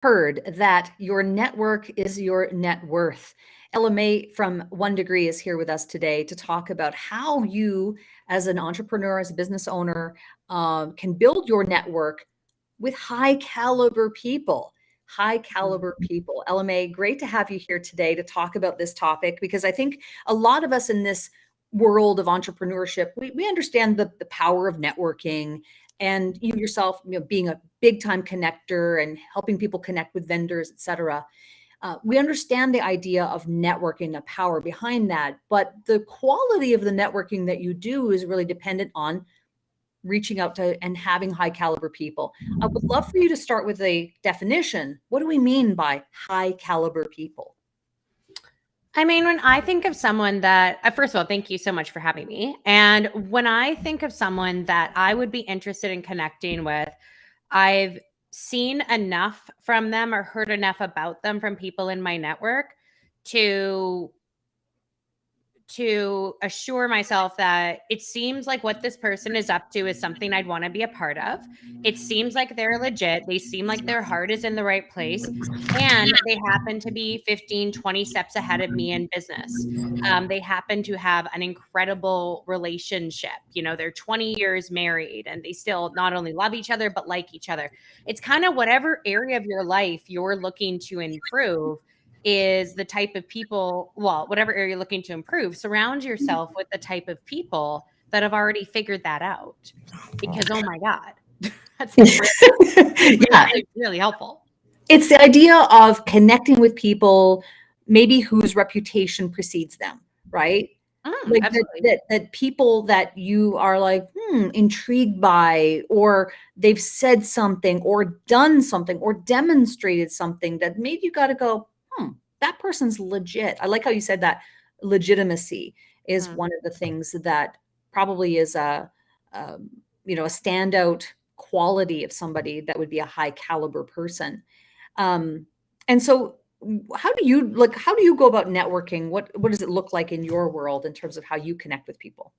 heard that your network is your net worth. Ella May from One Degree is here with us today to talk about how you, as an entrepreneur, as a business owner, can build your network with high caliber people. High caliber people. Ella May, great to have you here today to talk about this topic, because I think a lot of us in this world of entrepreneurship, we understand the power of networking, and you yourself, being a big time connector and helping people connect with vendors, etc. We understand the idea of networking, the power behind that, but the quality of the networking that you do is really dependent on reaching out to and having high caliber people. I would love for you to start with a definition. What do we mean by high caliber people? I mean, when I think of someone that, first of all, thank you so much for having me. And when I think of someone that I would be interested in connecting with, I've seen enough from them or heard enough about them from people in my network to assure myself that it seems like what this person is up to is something I'd want to be a part of. It seems like they're legit. They seem like their heart is in the right place. And they happen to be 15, 20 steps ahead of me in business. They happen to have an incredible relationship. They're 20 years married and they still not only love each other, but like each other. It's kind of whatever area of your life you're looking to improve is the type of people, whatever area you're looking to improve, surround yourself with the type of people that have already figured that out. Because, oh my God, that's really, really helpful. It's the idea of connecting with people, maybe whose reputation precedes them, right? Like that people that you are like, intrigued by, or they've said something or done something or demonstrated something that made you got to go, that person's legit. I like how you said that legitimacy is one of the things that probably is a standout quality of somebody that would be a high caliber person. And so how do you go about networking? What does it look like in your world in terms of how you connect with people?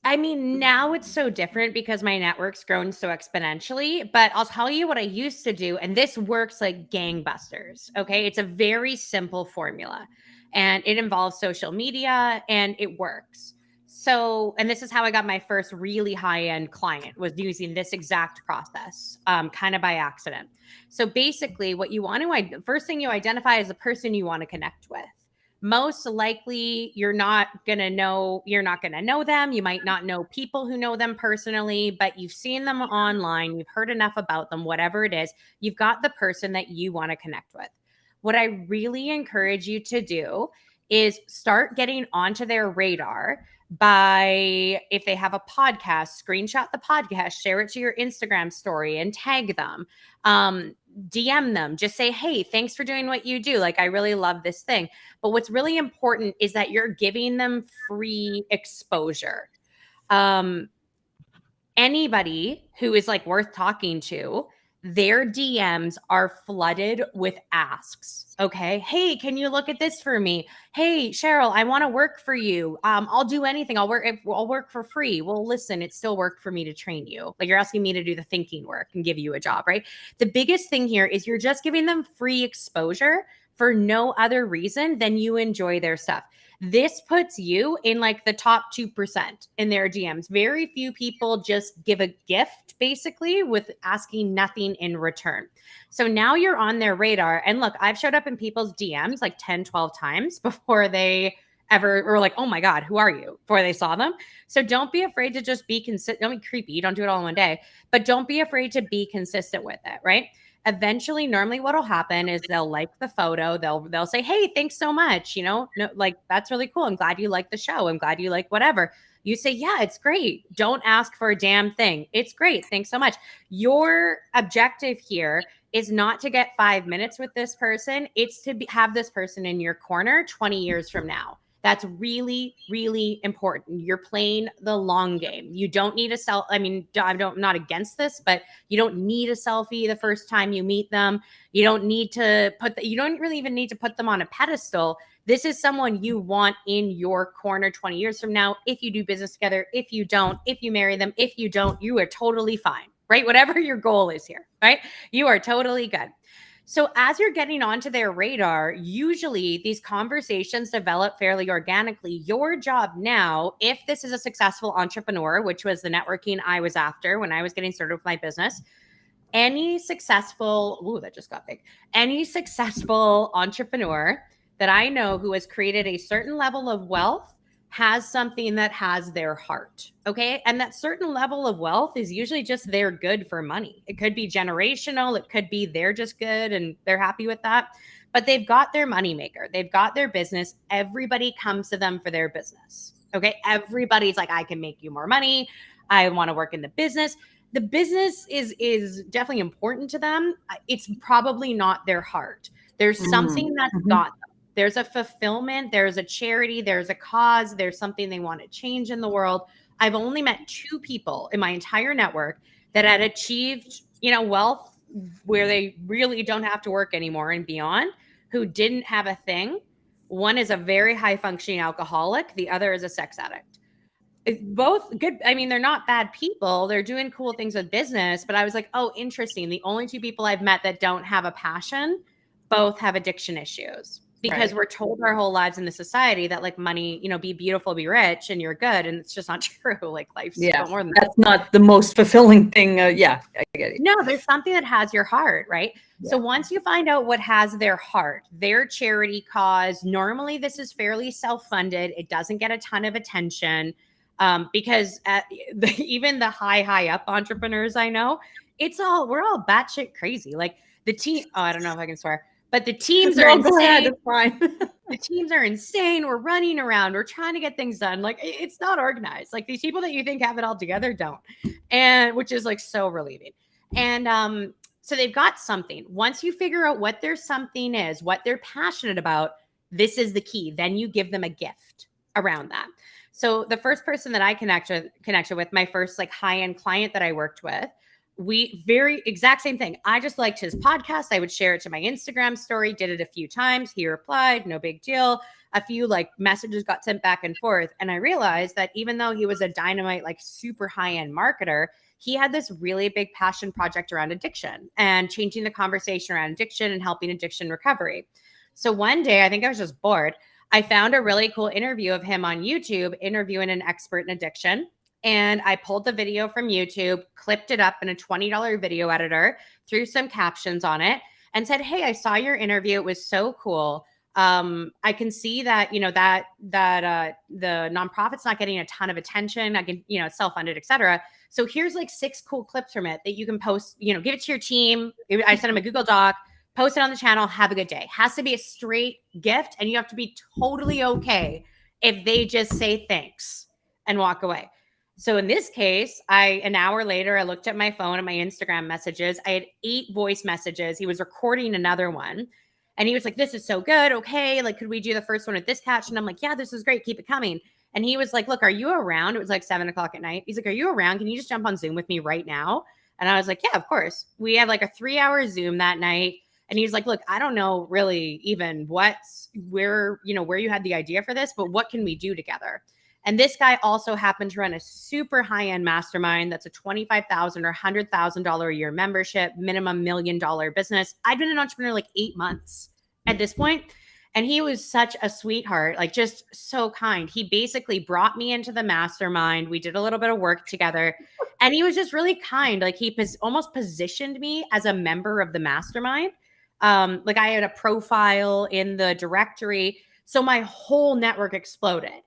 I mean, now it's so different because my network's grown so exponentially, but I'll tell you what I used to do, and this works like gangbusters, okay? It's a very simple formula, and it involves social media, and it works. So, and this is how I got my first really high-end client, was using this exact process, kind of by accident. So basically, what you want to, first thing you identify is the person you want to connect with. Most likely you're not going to know them. You might not know people who know them personally, but you've seen them online. You've heard enough about them, whatever it is. You've got the person that you want to connect with. What I really encourage you to do is start getting onto their radar by, if they have a podcast, screenshot the podcast, share it to your Instagram story and tag them. DM them, just say, hey, thanks for doing what you do. Like, I really love this thing. But what's really important is that you're giving them free exposure. Anybody who is like worth talking to, their DMs are flooded with asks. Okay. Hey, can you look at this for me? Hey, Cheryl, I want to work for you. I'll do anything. I'll work for free. Well, listen, it still worked for me to train you. Like, you're asking me to do the thinking work and give you a job, right? The biggest thing here is you're just giving them free exposure for no other reason than you enjoy their stuff. This puts you in like the top 2% in their DMs. Very few people just give a gift basically with asking nothing in return. So now you're on their radar. And look, I've showed up in people's DMs like 10, 12 times before they ever were like, oh my God, who are you? Before they saw them. So don't be afraid to just be consistent. Don't be creepy. Don't do it all in one day, but don't be afraid to be consistent with it, right? Eventually, normally what'll happen is they'll like the photo. They'll say, hey, thanks so much. No, like, that's really cool. I'm glad you like the show. I'm glad you like whatever. You say, yeah, it's great. Don't ask for a damn thing. It's great. Thanks so much. Your objective here is not to get 5 minutes with this person. It's to have this person in your corner 20 years from now. That's really, really important. You're playing the long game. You don't need I'm not against this, but you don't need a selfie the first time you meet them. You don't need to you don't really even need to put them on a pedestal. This is someone you want in your corner 20 years from now. If you do business together, if you don't, if you marry them, if you don't, you are totally fine. right? Whatever your goal is here, right? You are totally good. So as you're getting onto their radar, usually these conversations develop fairly organically. Your job now, if this is a successful entrepreneur, which was the networking I was after when I was getting started with my business, any successful, that just got big. Any successful entrepreneur that I know who has created a certain level of wealth has something that has their heart. Okay. And that certain level of wealth is usually just they're good for money. It could be generational. It could be they're just good and they're happy with that. But they've got their moneymaker. They've got their business. Everybody comes to them for their business. Okay. Everybody's like, I can make you more money. I want to work in the business. The business is definitely important to them. It's probably not their heart. There's something that's got them. There's a fulfillment, there's a charity, there's a cause, there's something they want to change in the world. I've only met 2 people in my entire network that had achieved, wealth where they really don't have to work anymore and beyond, who didn't have a thing. One is a very high functioning alcoholic. The other is a sex addict. Both good. I mean, they're not bad people. They're doing cool things with business, but I was like, oh, interesting. The only 2 people I've met that don't have a passion, both have addiction issues. Because we're told our whole lives in the society that like money, be beautiful, be rich, and you're good. And it's just not true. Like life's more than that. That's not the most fulfilling thing. I get it. No, there's something that has your heart, right? Yeah. So once you find out what has their heart, their charity cause, normally this is fairly self-funded. It doesn't get a ton of attention because even the high up entrepreneurs I know, we're all batshit crazy. Like the team, I don't know if I can swear. But the teams are insane. Go ahead, it's fine. The teams are insane. We're running around. We're trying to get things done. Like it's not organized. Like these people that you think have it all together don't. And which is like so relieving. And so they've got something. Once you figure out what their something is, what they're passionate about, this is the key. Then you give them a gift around that. So the first person that I connected with, my first like high-end client that I worked with, we very exact same thing. I just liked his podcast. I would share it to my Instagram story, did it a few times. He replied, no big deal. A few like messages got sent back and forth. And I realized that even though he was a dynamite, like super high-end marketer, he had this really big passion project around addiction and changing the conversation around addiction and helping addiction recovery. So one day, I think I was just bored. I found a really cool interview of him on YouTube interviewing an expert in addiction. And I pulled the video from YouTube, clipped it up in a $20 video editor, threw some captions on it, and said, "Hey, I saw your interview. It was so cool. I can see that the nonprofit's not getting a ton of attention. I can, it's self-funded, etc. So here's like 6 cool clips from it that you can post. Give it to your team." I sent him a Google Doc. Post it on the channel. Have a good day. Has to be a straight gift, and you have to be totally okay if they just say thanks and walk away. So in this case, an hour later, I looked at my phone and my Instagram messages. I had 8 voice messages. He was recording another one. And he was like, "This is so good. Okay. Like, could we do the first one with this catch?" And I'm like, "Yeah, this is great. Keep it coming." And he was like, "Look, are you around?" It was like 7:00 at night. He's like, "Are you around? Can you just jump on Zoom with me right now?" And I was like, "Yeah, of course." We had like a 3-hour Zoom that night. And he was like, "Look, I don't know really even where you had the idea for this, but what can we do together?" And this guy also happened to run a super high-end mastermind that's a $25,000 or $100,000 a year membership, minimum $1 million business. I'd been an entrepreneur like 8 months at this point, and he was such a sweetheart, like just so kind. He basically brought me into the mastermind. We did a little bit of work together, and he was just really kind. Like he almost positioned me as a member of the mastermind. Like I had a profile in the directory, so my whole network exploded.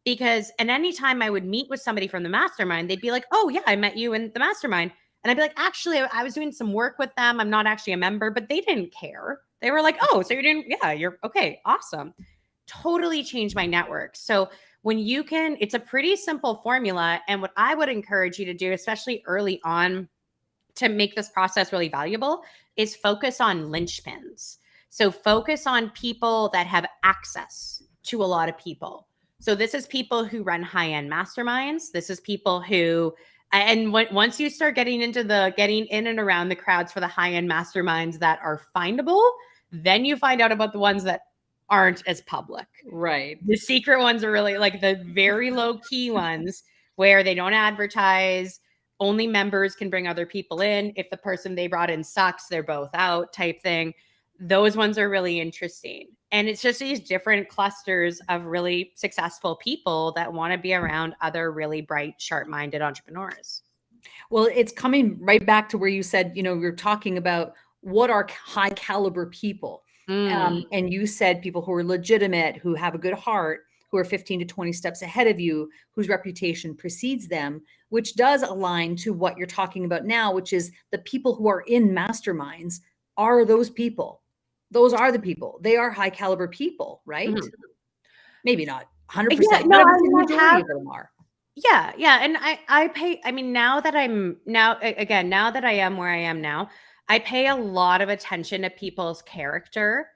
Because at any time I would meet with somebody from the mastermind, they'd be like, "Oh yeah, I met you in the mastermind." And I'd be like, "Actually, I was doing some work with them. I'm not actually a member," but they didn't care. They were like, "Oh, so you're doing, yeah, you're okay. Awesome." Totally changed my network. So when it's a pretty simple formula. And what I would encourage you to do, especially early on to make this process really valuable, is focus on linchpins. So focus on people that have access to a lot of people. So this is people who run high-end masterminds. This is people who, and once you start getting into getting in and around the crowds for the high-end masterminds that are findable, then you find out about the ones that aren't as public. Right. The secret ones are really like the very low-key ones where they don't advertise. only members can bring other people in. If the person they brought in sucks, they're both out type thing. Those ones are really interesting. And it's just these different clusters of really successful people that want to be around other really bright, sharp-minded entrepreneurs. Well, it's coming right back to where you said, you're talking about what are high caliber people. And you said people who are legitimate, who have a good heart, who are 15 to 20 steps ahead of you, whose reputation precedes them, which does align to what you're talking about now, which is the people who are in masterminds are those people. Those are the people. They are high caliber people, right? Mm-hmm. Maybe not 100%, yeah, but I would say the majority of them are. Yeah. And I pay, I mean, now that I am where I am now, I pay a lot of attention to people's character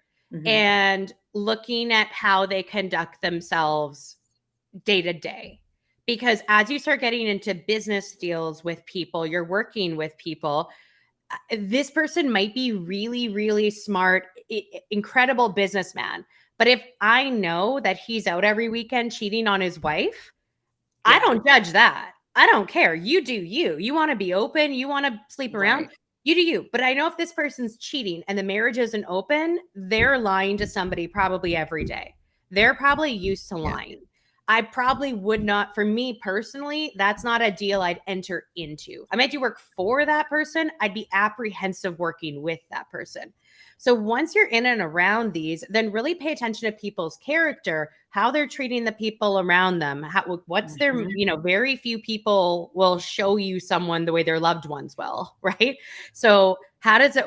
and looking at how they conduct themselves day to day. Because as you start getting into business deals with people, you're working with people, this person might be really, really smart, incredible businessman. But if I know that he's out every weekend cheating on his wife, I don't judge that. I don't care. You do you. You want to be open. You want to sleep around. You do you. But I know if this person's cheating and the marriage isn't open, they're lying to somebody probably every day. They're probably used to lying. I probably would not, for me personally, that's not a deal I'd enter into. I might do work for that person. I'd be apprehensive working with that person. So once you're in and around these, then really pay attention to people's character, how they're treating the people around them. What's their, very few people will show you someone the way their loved ones will, right? So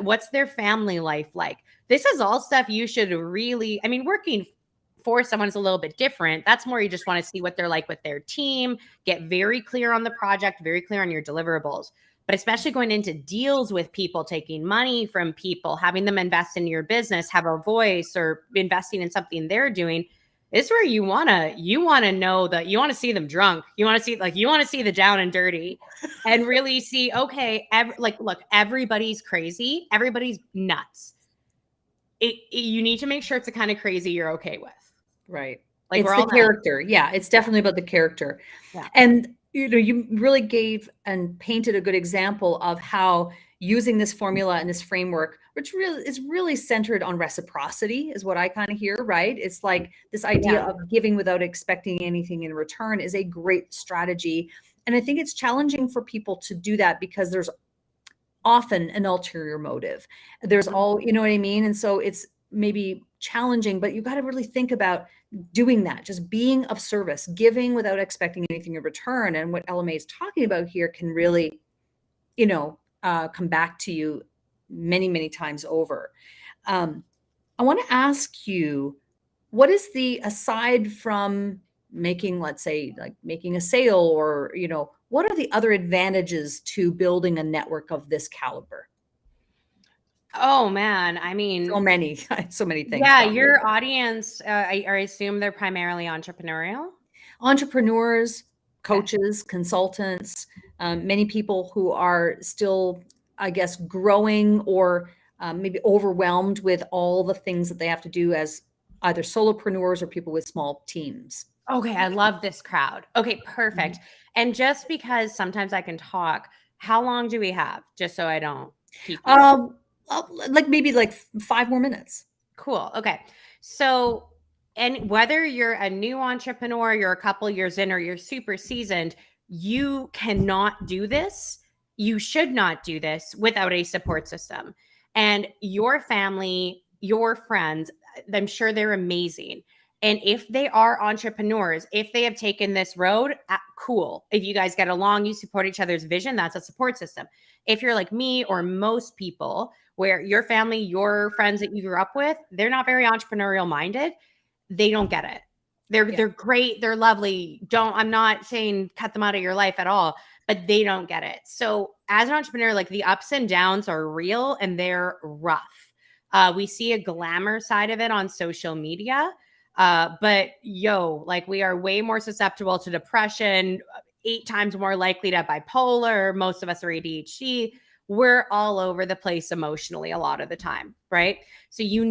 what's their family life like? This is all stuff you should really, working for someone is a little bit different. That's more, you just want to see what they're like with their team, get very clear on the project, very clear on your deliverables. But especially going into deals with people, taking money from people, having them invest in your business, have a voice, or investing in something they're doing, is where you want to know that you want to see them drunk. You want to see the down and dirty and really see, okay, look, everybody's crazy. Everybody's nuts. You need to make sure it's the kind of crazy you're okay with. Right. Like it's the character. Yeah. It's definitely about the character. Yeah. And, you really gave and painted a good example of how using this formula and this framework, which really is really centered on reciprocity, is what I kind of hear, right? It's like this idea of giving without expecting anything in return is a great strategy. And I think it's challenging for people to do that because there's often an ulterior motive. There's you know what I mean? And so it's maybe challenging, but you got to really think about doing that, just being of service, giving without expecting anything in return. And what LMA is talking about here can really, come back to you many, many times over. I want to ask you, what is aside from making, let's say, like making a sale or, what are the other advantages to building a network of this caliber? Oh man, so many things. Yeah, your audience, I assume they're primarily entrepreneurial. Entrepreneurs, coaches, consultants, many people who are still, I guess, growing or maybe overwhelmed with all the things that they have to do as either solopreneurs or people with small teams. Okay, I love this crowd. Okay, perfect. And just because sometimes I can talk, how long do we have? Just so I don't keep maybe 5 more minutes. Cool. Okay. So, and whether you're a new entrepreneur, you're a couple years in, or you're super seasoned, you cannot do this. You should not do this without a support system. And your family, your friends, I'm sure they're amazing. And if they are entrepreneurs, if they have taken this road, cool. If you guys get along, you support each other's vision, that's a support system. If you're like me or most people, where your family, your friends that you grew up with, they're not very entrepreneurial minded, they don't get it. They're great, they're lovely. I'm not saying cut them out of your life at all, but they don't get it. So as an entrepreneur, like the ups and downs are real and they're rough. We see a glamour side of it on social media. But we are way more susceptible to depression, 8 times more likely to have bipolar. Most of us are ADHD. We're all over the place emotionally a lot of the time, right? So you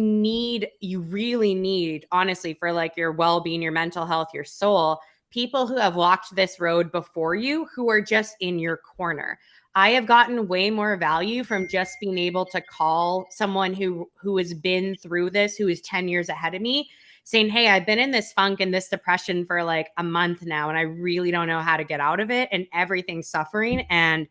really need, honestly, for like your well-being, your mental health, your soul, people who have walked this road before you who are just in your corner. I have gotten way more value from just being able to call someone who has been through this, who is 10 years ahead of me, saying, hey, I've been in this funk and this depression for like a month now, and I really don't know how to get out of it, and everything's suffering, and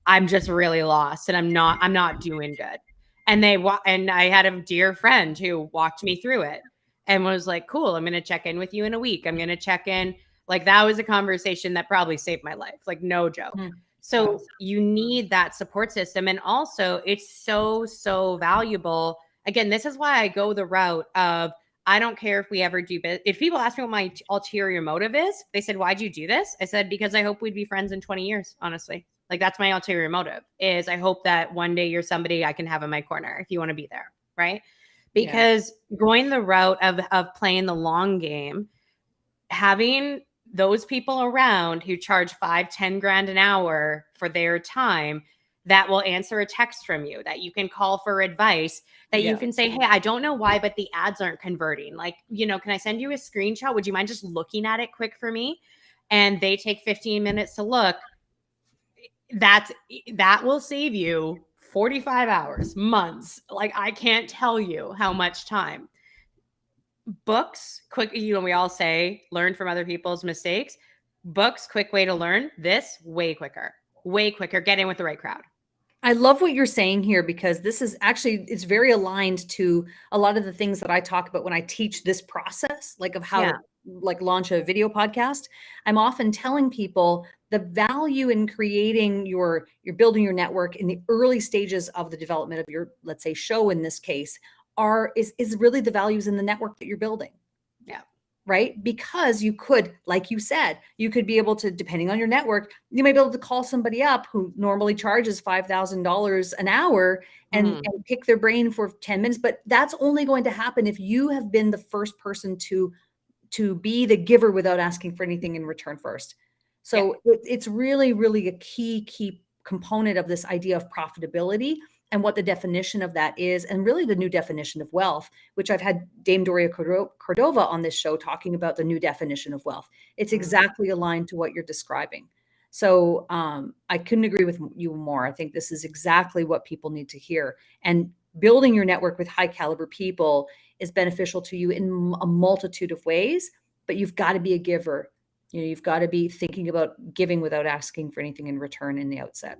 I'm just really lost, and I'm not doing good. And and I had a dear friend who walked me through it and was like, cool, I'm going to check in with you in a week. I'm going to check in. Like, that was a conversation that probably saved my life. Like, no joke. So you need that support system. And also it's so valuable. Again, this is why I go the route of, I don't care if we ever do business. If people ask me what my ulterior motive is, they said, why'd you do this? I said, because I hope we'd be friends in 20 years, honestly. Like, that's my ulterior motive, is I hope that one day you're somebody I can have in my corner if you want to be there. Right. Because going the route of playing the long game, having those people around who charge 5-10 grand an hour for their time, that will answer a text from you, that you can call for advice, that you can say, hey, I don't know why, but the ads aren't converting. Like, can I send you a screenshot? Would you mind just looking at it quick for me? And they take 15 minutes to look. That will save you 45 hours, months. Like, I can't tell you how much time. Books, quick, we all say learn from other people's mistakes. Books, quick way to learn. This, way quicker. Get in with the right crowd. I love what you're saying here, because this is actually, it's very aligned to a lot of the things that I talk about when I teach this process, like of how to like launch a video podcast. I'm often telling people the value in creating you're building your network in the early stages of the development of your, let's say, show in this case, is really the values in the network that you're building. Yeah. Right? Because you could, like you said, you could be able to, depending on your network, you may be able to call somebody up who normally charges $5,000 an hour and pick their brain for 10 minutes. But that's only going to happen if you have been the first person to be the giver without asking for anything in return first. So it's really, really a key component of this idea of profitability and what the definition of that is, and really the new definition of wealth, which I've had Dame Doria Cordova on this show talking about the new definition of wealth. It's exactly aligned to what you're describing. So I couldn't agree with you more. I think this is exactly what people need to hear. And building your network with high caliber people is beneficial to you in a multitude of ways, but you've got to be a giver. You've got to be thinking about giving without asking for anything in return in the outset.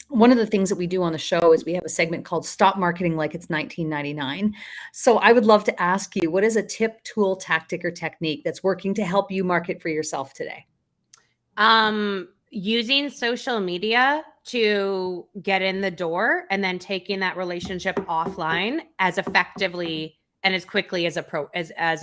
One of the things that we do on the show is we have a segment called Stop Marketing Like It's 1999. So I would love to ask you, what is a tip, tool, tactic, or technique that's working to help you market for yourself today? Using social media to get in the door, and then taking that relationship offline as effectively and as quickly as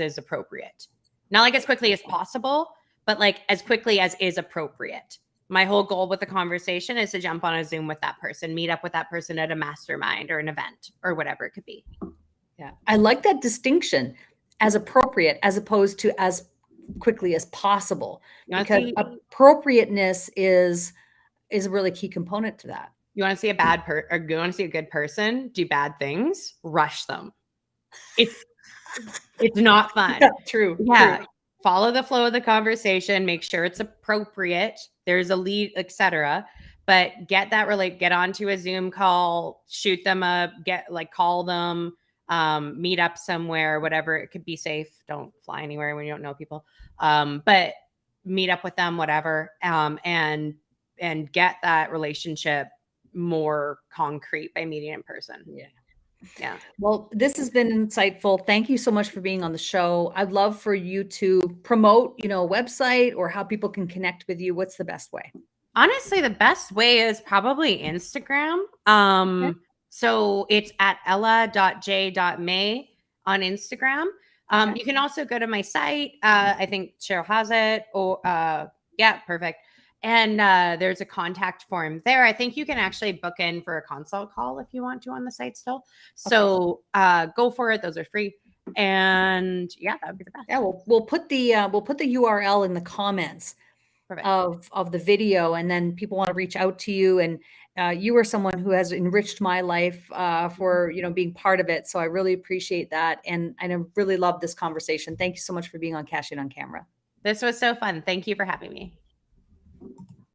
is appropriate. Not like as quickly as possible, but like as quickly as is appropriate. My whole goal with the conversation is to jump on a Zoom with that person, meet up with that person at a mastermind or an event or whatever it could be. Yeah. I like that distinction, as appropriate, as opposed to as quickly as possible, because appropriateness is a really key component to that. You want to see you want to see a good person do bad things, rush them. It's not fun. Yeah, true. Yeah. True. Follow the flow of the conversation, make sure it's appropriate, there's a lead, etc. But get onto a Zoom call, shoot them up, call them, meet up somewhere, whatever. It could be safe. Don't fly anywhere when you don't know people. But meet up with them, whatever. And get that relationship more concrete by meeting in person. Yeah. Well, this has been insightful. Thank you so much for being on the show. I'd love for you to promote, a website or how people can connect with you. What's the best way? Honestly, the best way is probably Instagram. Okay. So it's at ella.j.may on Instagram. Okay. You can also go to my site. I think Cheryl has it. Perfect. And there's a contact form there. I think you can actually book in for a consult call if you want to on the site still. So go for it. Those are free. And that would be the best. Yeah, we'll put the URL in the comments of the video, and then people want to reach out to you. And you are someone who has enriched my life for being part of it. So I really appreciate that, and I really love this conversation. Thank you so much for being on Cash In on Camera. This was so fun. Thank you for having me.